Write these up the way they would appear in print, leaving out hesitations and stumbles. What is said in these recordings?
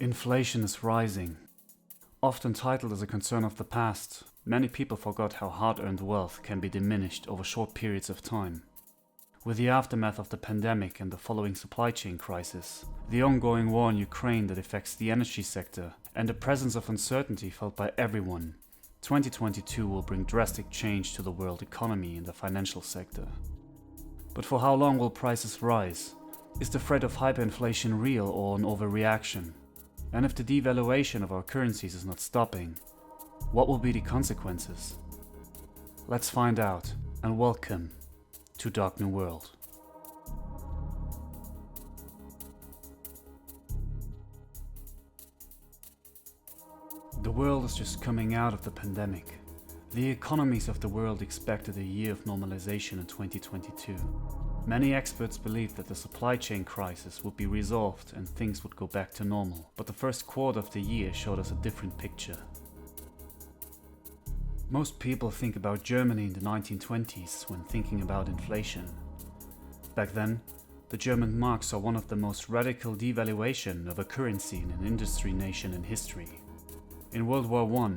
Inflation is rising. Often titled as a concern of the past, many people forgot how hard-earned wealth can be diminished over short periods of time. With the aftermath of the pandemic and the following supply chain crisis, the ongoing war in Ukraine that affects the energy sector, and the presence of uncertainty felt by everyone, 2022 will bring drastic change to the world economy and the financial sector. But for how long will prices rise? Is the threat of hyperinflation real or an overreaction? And if the devaluation of our currencies is not stopping, what will be the consequences? Let's find out, and welcome to Dark New World. The world is just coming out of the pandemic. The economies of the world expected a year of normalization in 2022. Many experts believed that the supply chain crisis would be resolved and things would go back to normal, but the first quarter of the year showed us a different picture. Most people think about Germany in the 1920s when thinking about inflation. Back then, the German mark saw one of the most radical devaluation of a currency in an industry nation in history. In World War I,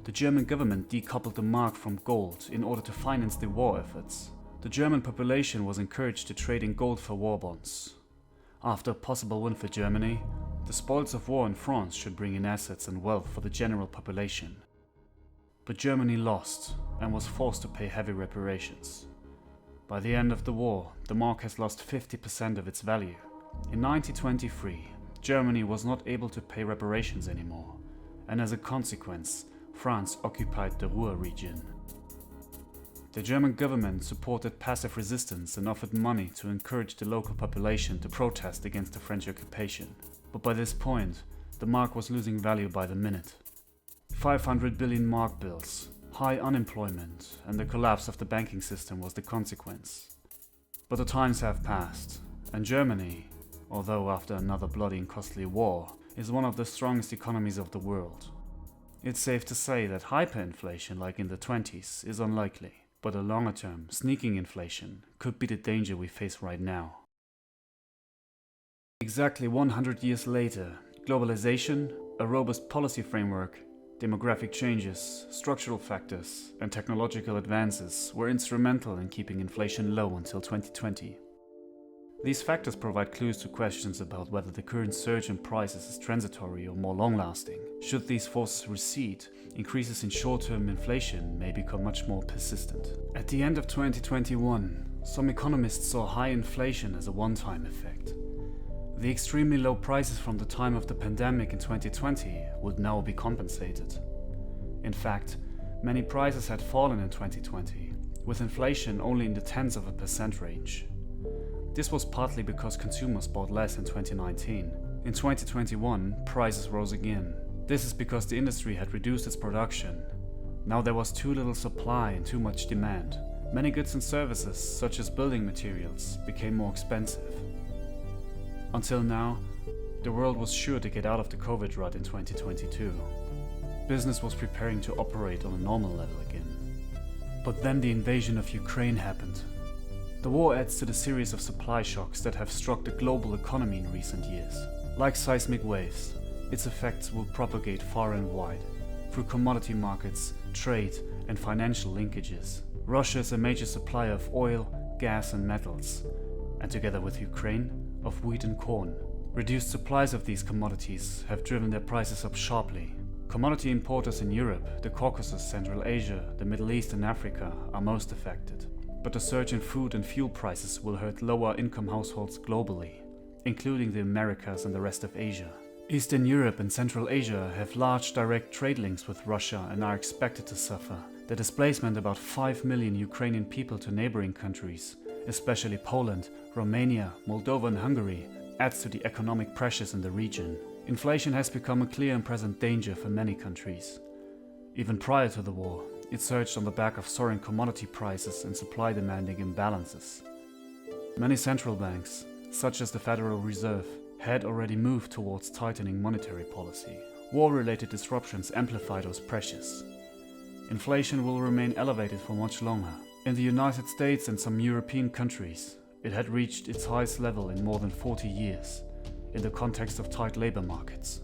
the German government decoupled the mark from gold in order to finance the war efforts. The German population was encouraged to trade in gold for war bonds. After a possible win for Germany, the spoils of war in France should bring in assets and wealth for the general population. But Germany lost and was forced to pay heavy reparations. By the end of the war, the mark has lost 50% of its value. In 1923, Germany was not able to pay reparations anymore, and as a consequence, France occupied the Ruhr region. The German government supported passive resistance and offered money to encourage the local population to protest against the French occupation. But by this point, the mark was losing value by the minute. 500 billion mark bills, high unemployment, and the collapse of the banking system was the consequence. But the times have passed, and Germany, although after another bloody and costly war, is one of the strongest economies of the world. It's safe to say that hyperinflation like in the 20s is unlikely. But a longer-term, sneaking inflation could be the danger we face right now. Exactly 100 years later, globalization, a robust policy framework, demographic changes, structural factors, and technological advances were instrumental in keeping inflation low until 2020. These factors provide clues to questions about whether the current surge in prices is transitory or more long-lasting. Should these forces recede, increases in short-term inflation may become much more persistent. At the end of 2021, some economists saw high inflation as a one-time effect. The extremely low prices from the time of the pandemic in 2020 would now be compensated. In fact, many prices had fallen in 2020, with inflation only in the tens of a percent range. This was partly because consumers bought less in 2019. In 2021, prices rose again. This is because the industry had reduced its production. Now there was too little supply and too much demand. Many goods and services, such as building materials, became more expensive. Until now, the world was sure to get out of the COVID rut in 2022. Business was preparing to operate on a normal level again. But then the invasion of Ukraine happened. The war adds to the series of supply shocks that have struck the global economy in recent years. Like seismic waves, its effects will propagate far and wide, through commodity markets, trade, and financial linkages. Russia is a major supplier of oil, gas, and metals, and together with Ukraine, of wheat and corn. Reduced supplies of these commodities have driven their prices up sharply. Commodity importers in Europe, the Caucasus, Central Asia, the Middle East, and Africa are most affected. But the surge in food and fuel prices will hurt lower-income households globally, including the Americas and the rest of Asia. Eastern Europe and Central Asia have large direct trade links with Russia and are expected to suffer. The displacement of about 5 million Ukrainian people to neighboring countries, especially Poland, Romania, Moldova and Hungary, adds to the economic pressures in the region. Inflation has become a clear and present danger for many countries. Even prior to the war, it surged on the back of soaring commodity prices and supply-demanding imbalances. Many central banks, such as the Federal Reserve, had already moved towards tightening monetary policy. War-related disruptions amplify those pressures. Inflation will remain elevated for much longer. In the United States and some European countries, it had reached its highest level in more than 40 years, in the context of tight labor markets.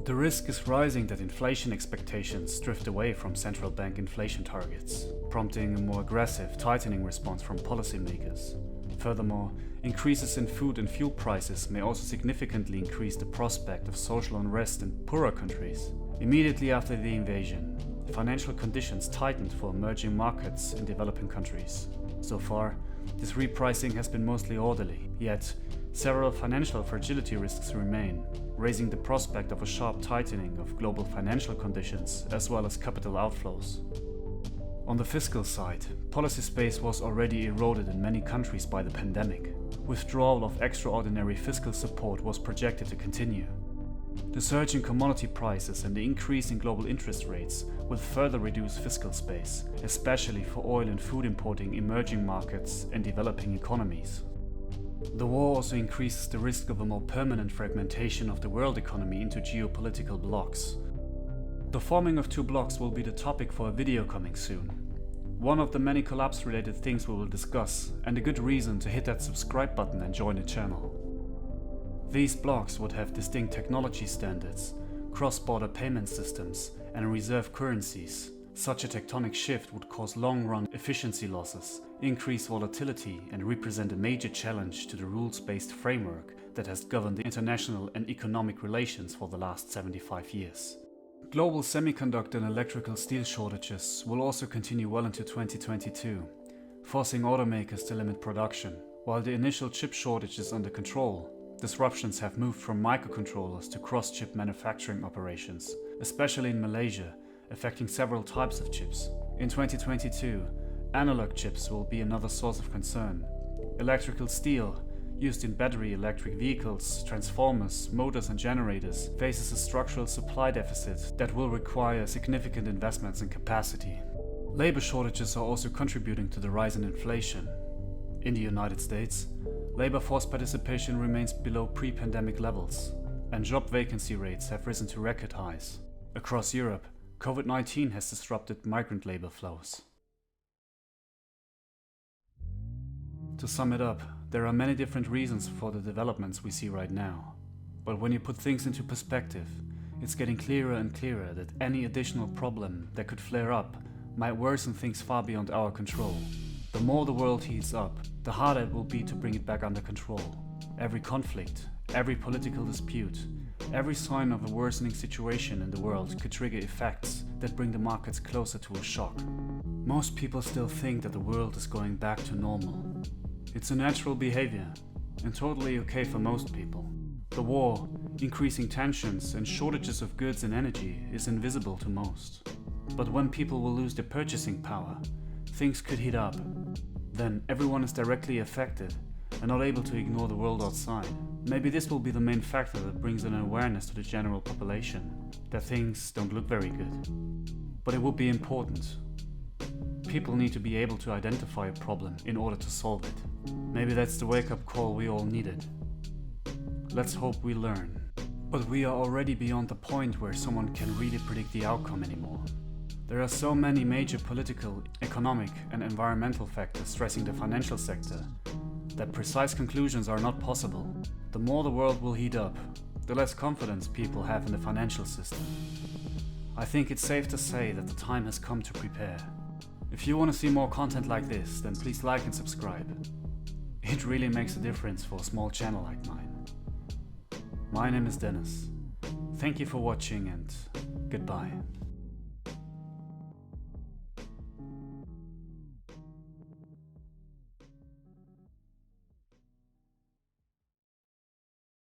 The risk is rising that inflation expectations drift away from central bank inflation targets, prompting a more aggressive tightening response from policymakers. Furthermore, increases in food and fuel prices may also significantly increase the prospect of social unrest in poorer countries. Immediately after the invasion, financial conditions tightened for emerging markets in developing countries. So far, this repricing has been mostly orderly, yet several financial fragility risks remain, raising the prospect of a sharp tightening of global financial conditions as well as capital outflows. On the fiscal side, policy space was already eroded in many countries by the pandemic. Withdrawal of extraordinary fiscal support was projected to continue. The surge in commodity prices and the increase in global interest rates will further reduce fiscal space, especially for oil and food importing emerging markets and developing economies. The war also increases the risk of a more permanent fragmentation of the world economy into geopolitical blocs. The forming of two blocs will be the topic for a video coming soon. One of the many collapse-related things we will discuss, and a good reason to hit that subscribe button and join the channel. These blocs would have distinct technology standards, cross-border payment systems, and reserve currencies. Such a tectonic shift would cause long-run efficiency losses, increase volatility, and represent a major challenge to the rules-based framework that has governed the international and economic relations for the last 75 years. Global semiconductor and electrical steel shortages will also continue well into 2022, forcing automakers to limit production. While the initial chip shortage is under control, disruptions have moved from microcontrollers to cross-chip manufacturing operations, especially in Malaysia, affecting several types of chips. In 2022, analog chips will be another source of concern. Electrical steel, used in battery electric vehicles, transformers, motors and generators, faces a structural supply deficit that will require significant investments in capacity. Labor shortages are also contributing to the rise in inflation. In the United States, labor force participation remains below pre-pandemic levels, and job vacancy rates have risen to record highs. Across Europe, COVID-19 has disrupted migrant labor flows. To sum it up, there are many different reasons for the developments we see right now. But when you put things into perspective, it's getting clearer and clearer that any additional problem that could flare up might worsen things far beyond our control. The more the world heats up, the harder it will be to bring it back under control. Every conflict, every political dispute, every sign of a worsening situation in the world could trigger effects that bring the markets closer to a shock. Most people still think that the world is going back to normal. It's a natural behavior, and totally okay for most people. The war, increasing tensions, and shortages of goods and energy is invisible to most. But when people will lose their purchasing power, things could heat up. Then everyone is directly affected and not able to ignore the world outside. Maybe this will be the main factor that brings an awareness to the general population that things don't look very good. But it would be important. People need to be able to identify a problem in order to solve it. Maybe that's the wake-up call we all needed. Let's hope we learn. But we are already beyond the point where someone can really predict the outcome anymore. There are so many major political, economic, and environmental factors stressing the financial sector that precise conclusions are not possible. The more the world will heat up, the less confidence people have in the financial system. I think it's safe to say that the time has come to prepare. If you want to see more content like this, then please like and subscribe. It really makes a difference for a small channel like mine. My name is Dennis. Thank you for watching and goodbye.